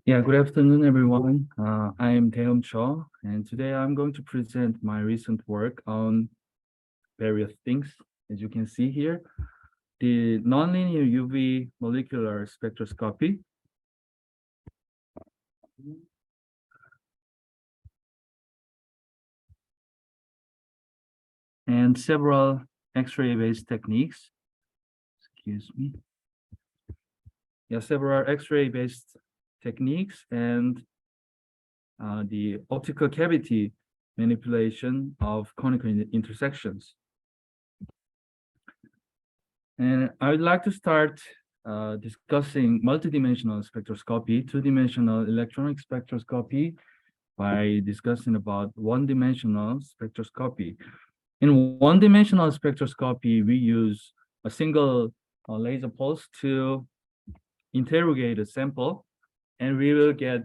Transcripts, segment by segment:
Yeah, good afternoon, everyone. I am Daeheum Cho, and today I'm going to present my recent work on various things. As you can see here, the nonlinear UV molecular spectroscopy, and several X-ray based techniques. Excuse me. Yeah, several X-ray based techniques and the optical cavity manipulation of conical intersections. And I would like to start discussing multidimensional spectroscopy, two-dimensional electronic spectroscopy, by discussing about one-dimensional spectroscopy. In one-dimensional spectroscopy, we use a single laser pulse to interrogate a sample, and we will get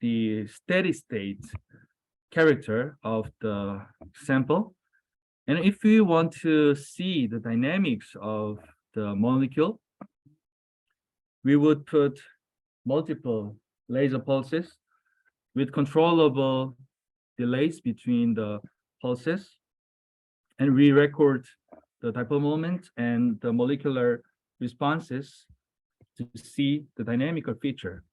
the steady state character of the sample. And if we want to see the dynamics of the molecule, we would put multiple laser pulses with controllable delays between the pulses, and we record the dipole moment and the molecular responses to see the dynamical feature.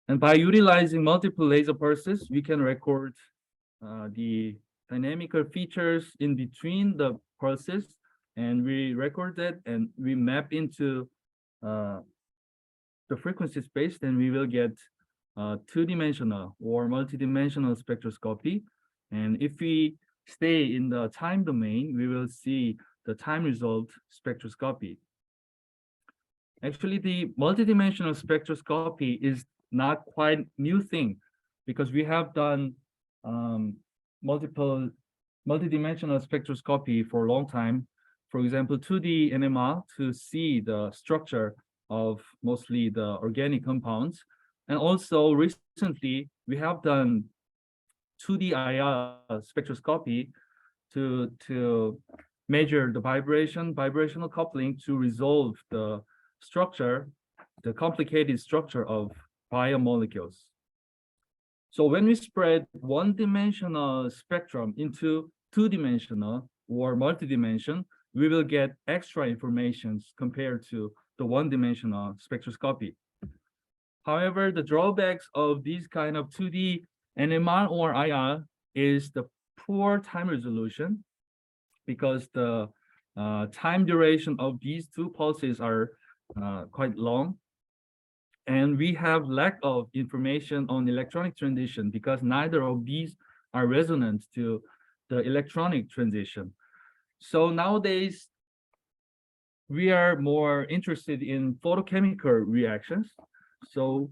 And by utilizing multiple laser pulses, we can record the dynamical features in between the pulses, and we record that and we map into the frequency space, then we will get two-dimensional or multidimensional spectroscopy. And if we stay in the time domain, we will see the time resolved spectroscopy. Actually, the multidimensional spectroscopy is not quite new thing, because we have done multidimensional spectroscopy for a long time. For example, 2D NMR to see the structure of mostly the organic compounds. And also recently, we have done 2D IR spectroscopy to measure the vibrational coupling to resolve the structure, the complicated structure of biomolecules. So when we spread one-dimensional spectrum into two-dimensional or multi-dimension, we will get extra informations compared to the one-dimensional spectroscopy. However, the drawbacks of these kind of 2D NMR or IR is the poor time resolution, because the time duration of these two pulses are quite long. And we have lack of information on electronic transition, because neither of these are resonant to the electronic transition. So nowadays, we are more interested in photochemical reactions. So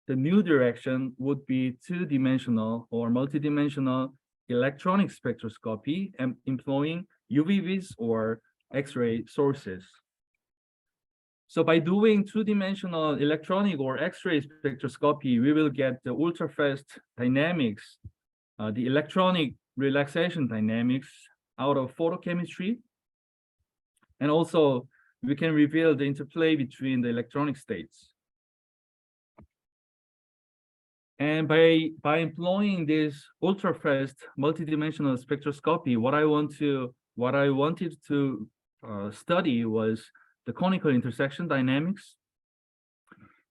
the new direction would be two-dimensional or multidimensional electronic spectroscopy and employing UVVs or X-ray sources. So by doing two-dimensional electronic or X-ray spectroscopy, we will get the ultra-fast dynamics, the electronic relaxation dynamics out of photochemistry. And also, we can reveal the interplay between the electronic states. And by employing this ultra-fast multidimensional spectroscopy, what I wanted to study was the conical intersection dynamics,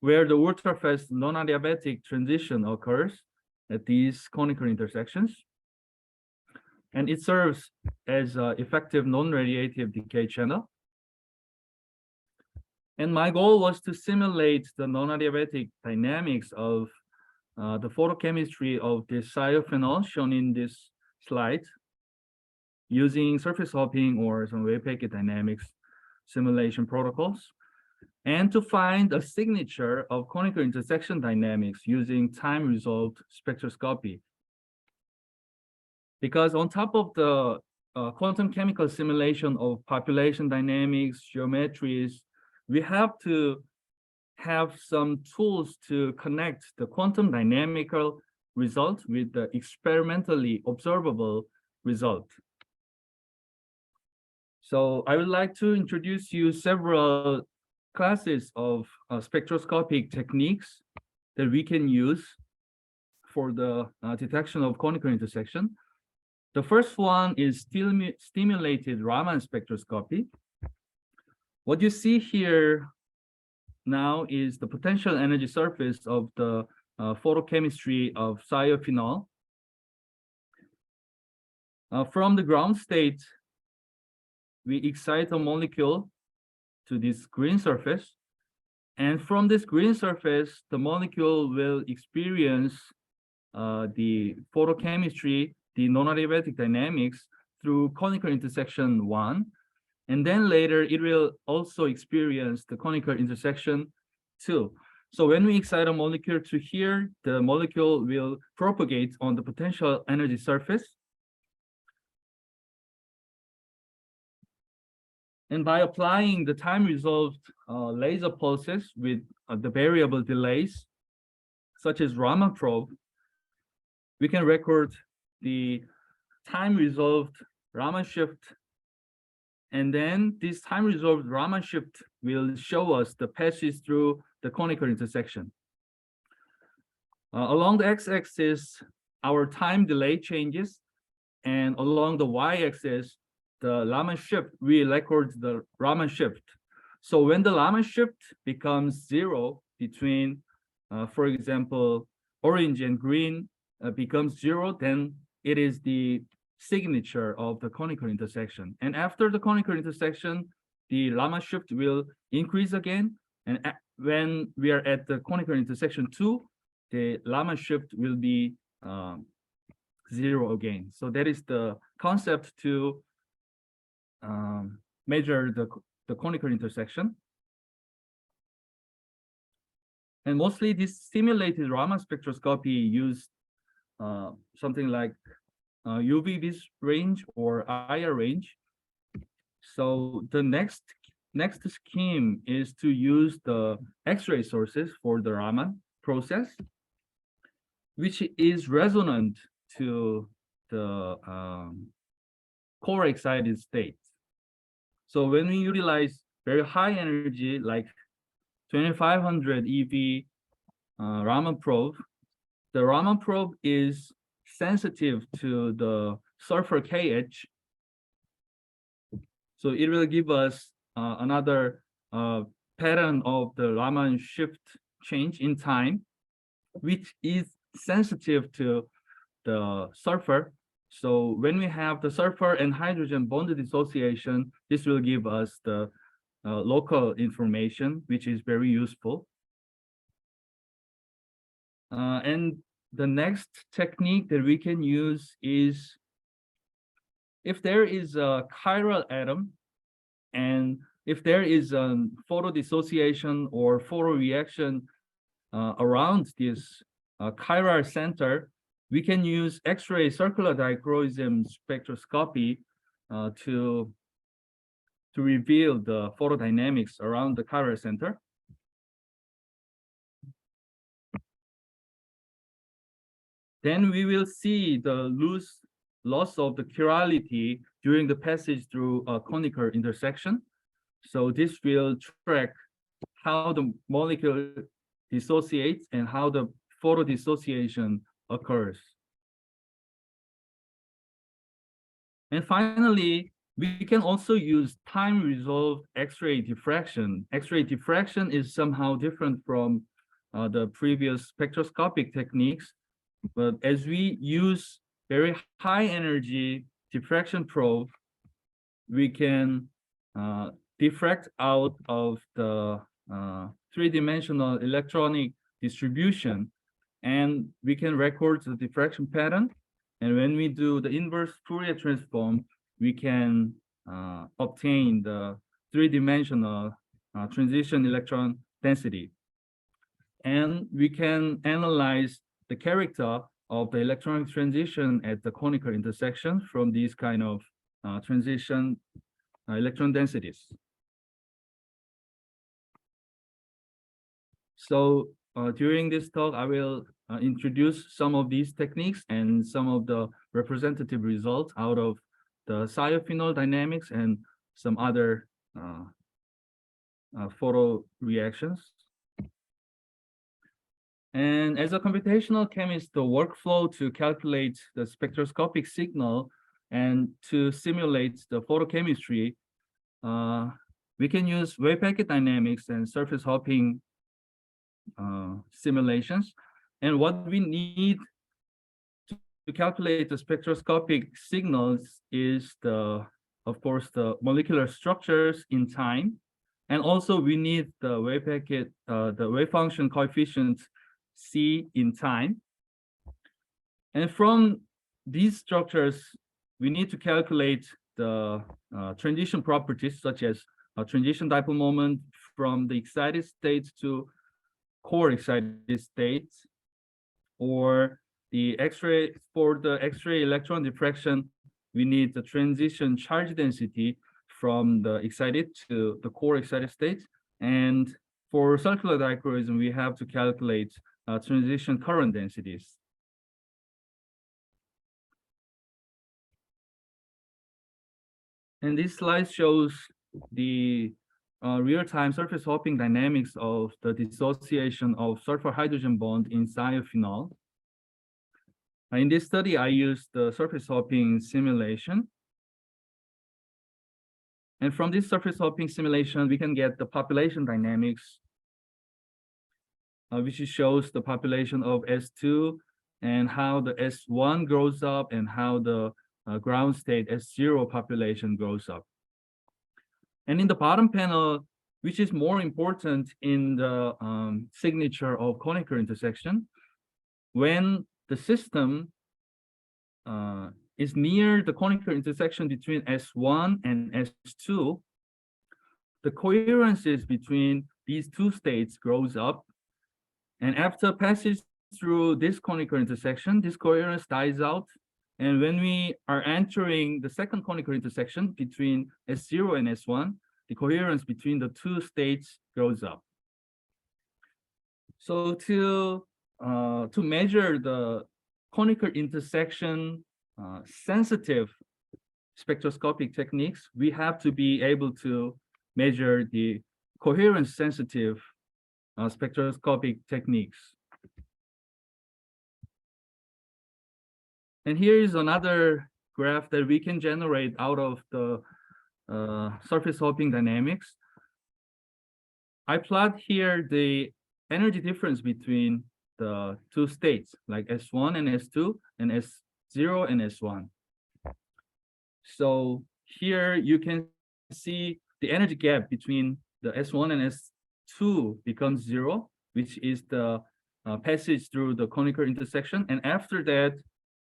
where the ultra-fast non-adiabatic transition occurs at these conical intersections. And it serves as an effective non-radiative decay channel. And my goal was to simulate the non-adiabatic dynamics of the photochemistry of this cyophenol shown in this slide, using surface hopping or some wave packet dynamics simulation protocols, and to find a signature of conical intersection dynamics using time-resolved spectroscopy. Because on top of the quantum chemical simulation of population dynamics, geometries, we have to have some tools to connect the quantum dynamical result with the experimentally observable result. So I would like to introduce you several classes of spectroscopic techniques that we can use for the detection of conical intersection. The first one is stimulated Raman spectroscopy. What you see here now is the potential energy surface of the photochemistry of thiophenol. From the ground state, we excite a molecule to this green surface. And from this green surface, the molecule will experience the photochemistry, the non-adiabatic dynamics through conical intersection 1. And then later, it will also experience the conical intersection 2. So when we excite a molecule to here, the molecule will propagate on the potential energy surface. And by applying the time-resolved laser pulses with the variable delays, such as Raman probe, we can record the time-resolved Raman shift. And then this time-resolved Raman shift will show us the passage through the conical intersection. Along the x-axis, our time delay changes, and along the y-axis, the Raman shift, we record the Raman shift. So when the Raman shift becomes 0 between, for example, orange and green becomes 0, then it is the signature of the conical intersection. And after the conical intersection, the Raman shift will increase again. And when we are at the conical intersection 2, the Raman shift will be 0 again. So that is the concept to measure the conical intersection. And mostly this simulated Raman spectroscopy used something like UV vis range or IR range. So the next scheme is to use the X-ray sources for the Raman process, which is resonant to the core excited state. So when we utilize very high energy, like 2500 EV Raman probe, the Raman probe is sensitive to the sulfur KH. So it will give us another pattern of the Raman shift change in time, which is sensitive to the sulfur. So when we have the sulfur and hydrogen bond dissociation, this will give us the local information, which is very useful. And the next technique that we can use is if there is a chiral atom and if there is a photo dissociation or photo reaction around this chiral center, we can use X-ray circular dichroism spectroscopy to reveal the photodynamics around the chiral center. Then we will see the loss of the chirality during the passage through a conical intersection. So this will track how the molecule dissociates and how the photo dissociation occurs. And finally, we can also use time-resolved X-ray diffraction. X-ray diffraction is somehow different from the previous spectroscopic techniques, but as we use very high energy diffraction probe, we can diffract out of the three-dimensional electronic distribution, and we can record the diffraction pattern. And when we do the inverse Fourier transform, we can obtain the three-dimensional transition electron density. And we can analyze the character of the electronic transition at the conical intersection from these kind of transition electron densities. So during this talk, I will introduce some of these techniques and some of the representative results out of the thiophenol dynamics and some other photo reactions. And as a computational chemist, the workflow to calculate the spectroscopic signal and to simulate the photochemistry, we can use wave packet dynamics and surface hopping simulations. And what we need to calculate the spectroscopic signals is of course, the molecular structures in time. And also we need the wave packet, the wave function coefficient C in time. And from these structures, we need to calculate the transition properties such as transition dipole moment from the excited state to core excited state, or the X-ray, for the X-ray electron diffraction, we need the transition charge density from the excited to the core excited state. And for circular dichroism, we have to calculate transition current densities. And this slide shows the real-time surface hopping dynamics of the dissociation of sulfur hydrogen bond in thiophenol. In this study, I used the surface hopping simulation. And from this surface hopping simulation, we can get the population dynamics, which shows the population of S2 and how the S1 grows up and how the ground state S0 population grows up. And in the bottom panel, which is more important in the signature of conical intersection, when the system is near the conical intersection between S1 and S2, the coherences between these two states grows up. And after passage through this conical intersection, this coherence dies out. And when we are entering the second conical intersection between S0 and S1, the coherence between the two states grows up. So to measure the conical intersection sensitive spectroscopic techniques, we have to be able to measure the coherence sensitive spectroscopic techniques. And here is another graph that we can generate out of the surface hopping dynamics. I plot here the energy difference between the two states, like S1 and S2, and S0 and S1. So here you can see the energy gap between the S1 and S2 becomes 0, which is the passage through the conical intersection. And after that,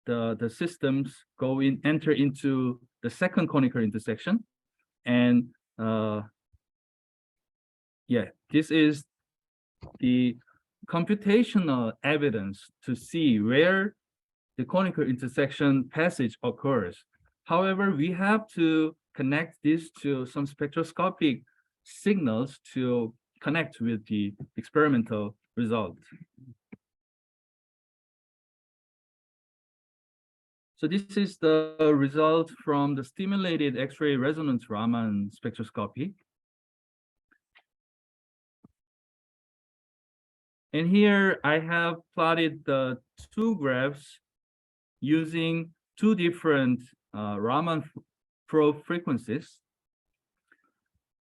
the systems enter into the second conical intersection. And yeah, this is the computational evidence to see where the conical intersection passage occurs. However, we have to connect this to some spectroscopic signals to connect with the experimental result. So this is the result from the stimulated X-ray resonance Raman spectroscopy. And here I have plotted the two graphs using two different Raman probe frequencies.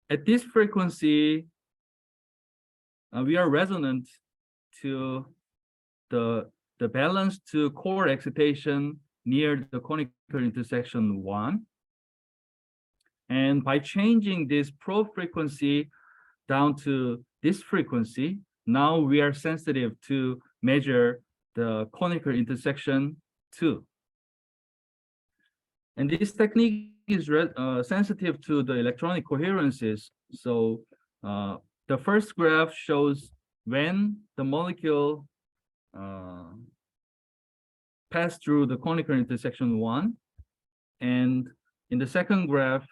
At this frequency, we are resonant to the balance to core excitation near the conical intersection 1. And by changing this probe frequency down to this frequency, now we are sensitive to measure the conical intersection 2. And this technique is sensitive to the electronic coherences. So the first graph shows when the molecule pass through the conical intersection 1. And in the second graph,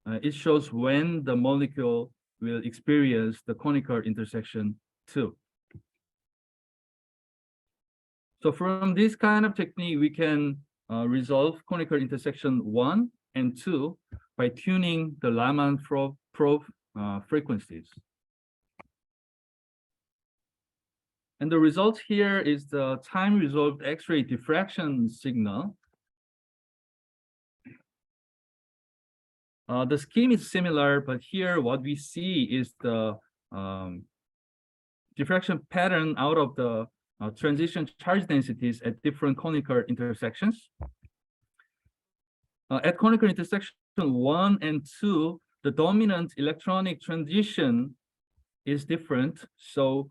it shows when the molecule will experience the conical intersection 2. So from this kind of technique, we can resolve conical intersection 1 and 2 by tuning the Raman probe frequencies. And the result here is the time-resolved X-ray diffraction signal. The scheme is similar, but here what we see is the diffraction pattern out of the transition charge densities at different conical intersections. At conical intersection 1 and 2, the dominant electronic transition is different. So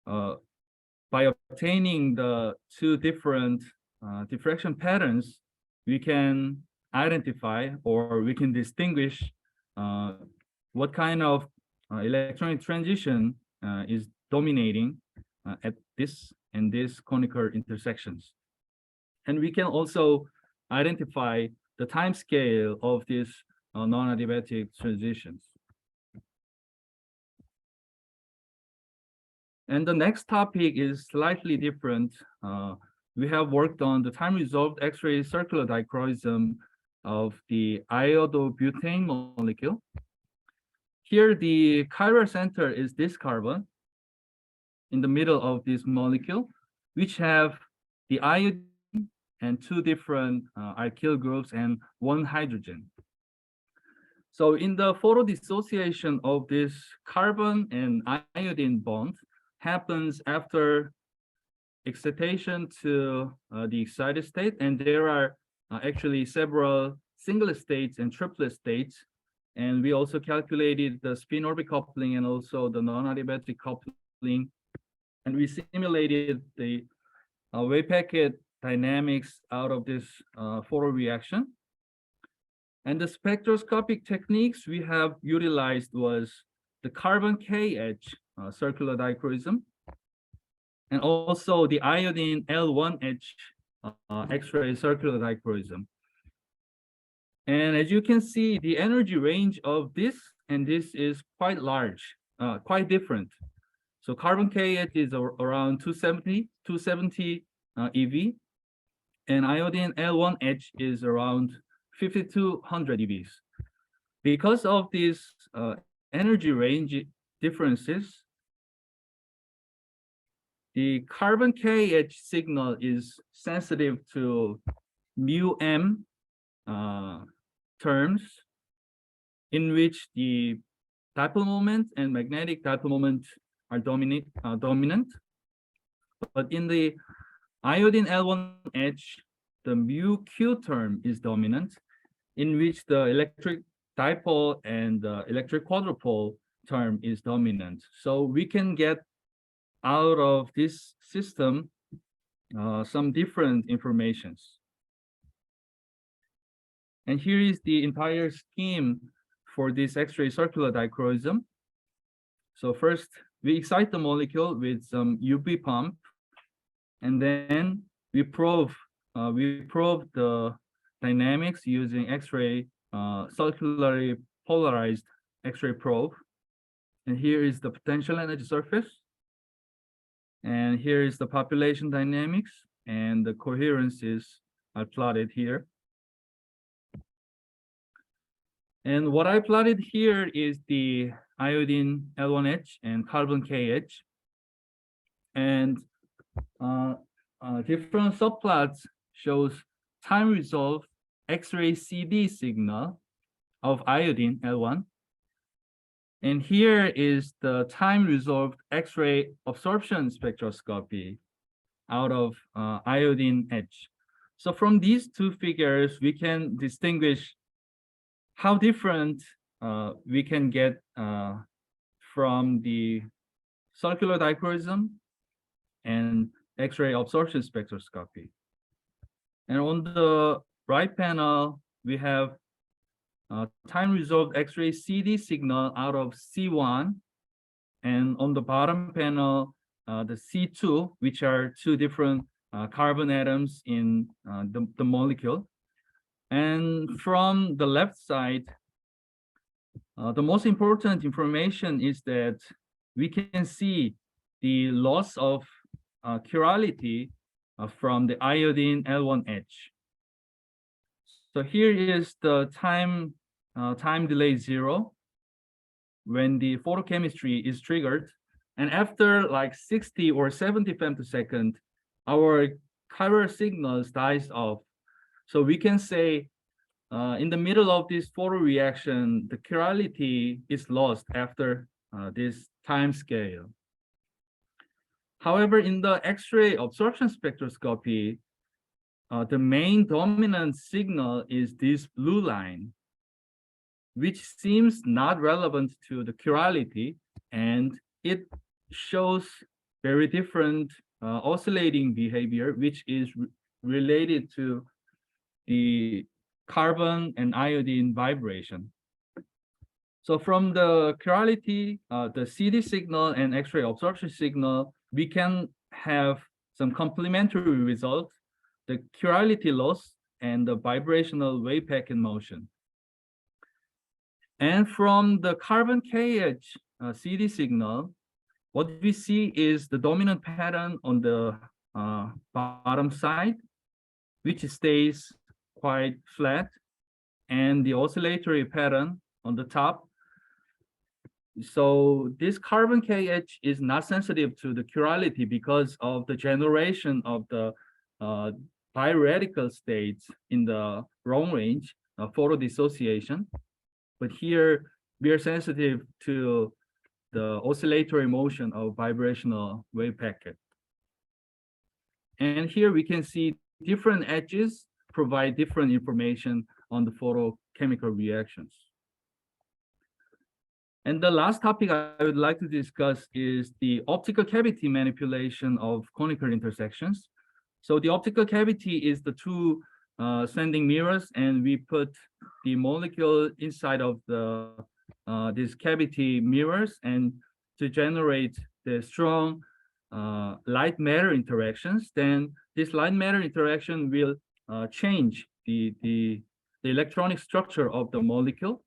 by obtaining the two different diffraction patterns, we can identify or we can distinguish what kind of electronic transition is dominating at this and this conical intersections. And we can also identify the time scale of these non-adiabatic transitions. And the next topic is slightly different. We have worked on the time-resolved X-ray circular dichroism of the iodobutane molecule. Here, the chiral center is this carbon in the middle of this molecule, which have the iodine and two different alkyl groups and one hydrogen. So in the photodissociation of this carbon and iodine bond happens after excitation to the excited state, and there are actually several singlet states and triplet states. And we also calculated the spin orbit coupling and also the non-adiabatic coupling. And we simulated the wave packet dynamics out of this photoreaction. And the spectroscopic techniques we have utilized was the carbon KH circular dichroism, and also the iodine L1H X-ray circular dichroism. And as you can see, the energy range of this and this is quite large, quite different. So carbon KH is around 270 EV, and iodine L1H is around 5200 EVs. Because of these energy range differences, the carbon KH signal is sensitive to mu m terms, in which the dipole moment and magnetic dipole moment are dominant. But in the iodine L1H, the mu q term is dominant, in which the electric dipole and the electric quadrupole term is dominant. So we can get out of this system some different informations. And here is the entire scheme for this X-ray circular dichroism. So first, we excite the molecule with some UV pump, and then we probe the dynamics using X-ray circularly polarized X-ray probe. And here is the potential energy surface. And here is the population dynamics, and the coherences are plotted here. And what I plotted here is the iodine L1H and carbon KH. And different subplots shows time-resolved X-ray CD signal of iodine L1. And here is the time-resolved X-ray absorption spectroscopy out of iodine H. So from these two figures, we can distinguish how different we can get from the circular dichroism and X-ray absorption spectroscopy. And on the right panel, we have time-resolved X-ray CD signal out of C1, and on the bottom panel, the C2, which are two different carbon atoms in the molecule. And from the left side, the most important information is that we can see the loss of chirality from the iodine L1H. So here is the time delay 0. when the photochemistry is triggered. And after like 60 or 70 femtosecond, our chiral signals dies off. So we can say in the middle of this photoreaction, the chirality is lost after this time scale. However, in the X-ray absorption spectroscopy, the main dominant signal is this blue line, which seems not relevant to the chirality, and it shows very different oscillating behavior, which is related to the carbon and iodine vibration. So from the chirality, the CD signal and X-ray absorption signal, we can have some complementary results, the chirality loss and the vibrational wave packet motion. And from the carbon KH CD signal, what we see is the dominant pattern on the bottom side, which stays quite flat, and the oscillatory pattern on the top. So this carbon KH is not sensitive to the chirality because of the generation of the biradical states in the long range photodissociation. But here we are sensitive to the oscillatory motion of vibrational wave packet. And here we can see different edges provide different information on the photochemical reactions. And the last topic I would like to discuss is the optical cavity manipulation of conical intersections. So the optical cavity is the two sending mirrors, and we put the molecule inside of the these cavity mirrors and to generate the strong light matter interactions. Then this light matter interaction will change the electronic structure of the molecule.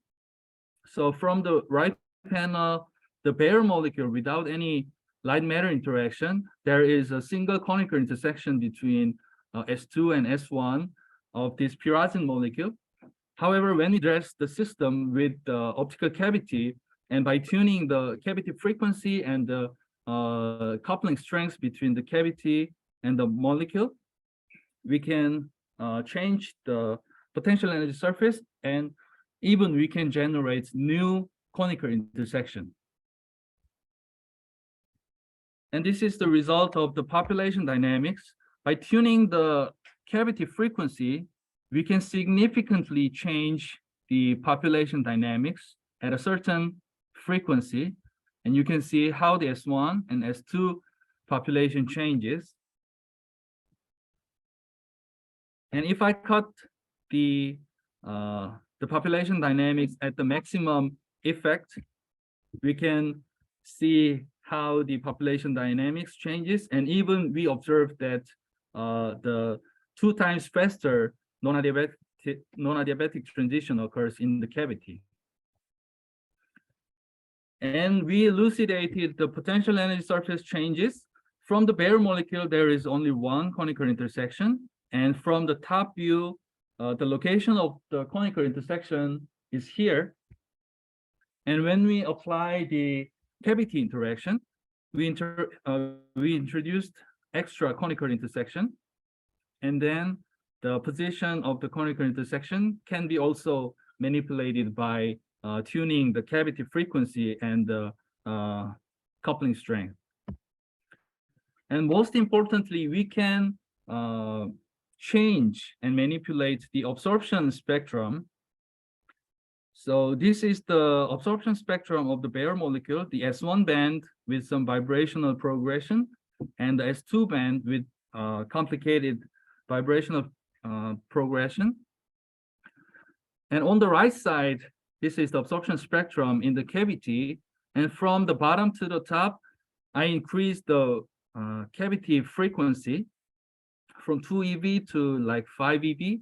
So from the right panel, the bare molecule without any light matter interaction, there is a single conical intersection between S2 and S1 of this pyrazine molecule. However, when we address the system with the optical cavity, and by tuning the cavity frequency and the coupling strength between the cavity and the molecule, we can change the potential energy surface, and even we can generate new conical intersection. And this is the result of the population dynamics. By tuning the cavity frequency, we can significantly change the population dynamics at a certain frequency. And you can see how the S1 and S2 population changes. And if I cut the population dynamics at the maximum effect, we can see how the population dynamics changes. And even we observe that the 2 times faster non-adiabatic transition occurs in the cavity. And we elucidated the potential energy surface changes. From the bare molecule, there is only one conical intersection. And from the top view, the location of the conical intersection is here. And when we apply the cavity interaction, we introduced extra conical intersection. And then the position of the conical intersection can be also manipulated by tuning the cavity frequency and the coupling strength. And most importantly, we can change and manipulate the absorption spectrum. So this is the absorption spectrum of the bare molecule, the S1 band with some vibrational progression, and the S2 band with complicated vibrational progression. And on the right side, this is the absorption spectrum in the cavity. And from the bottom to the top, I increased the cavity frequency from 2 eV to like 5 eV.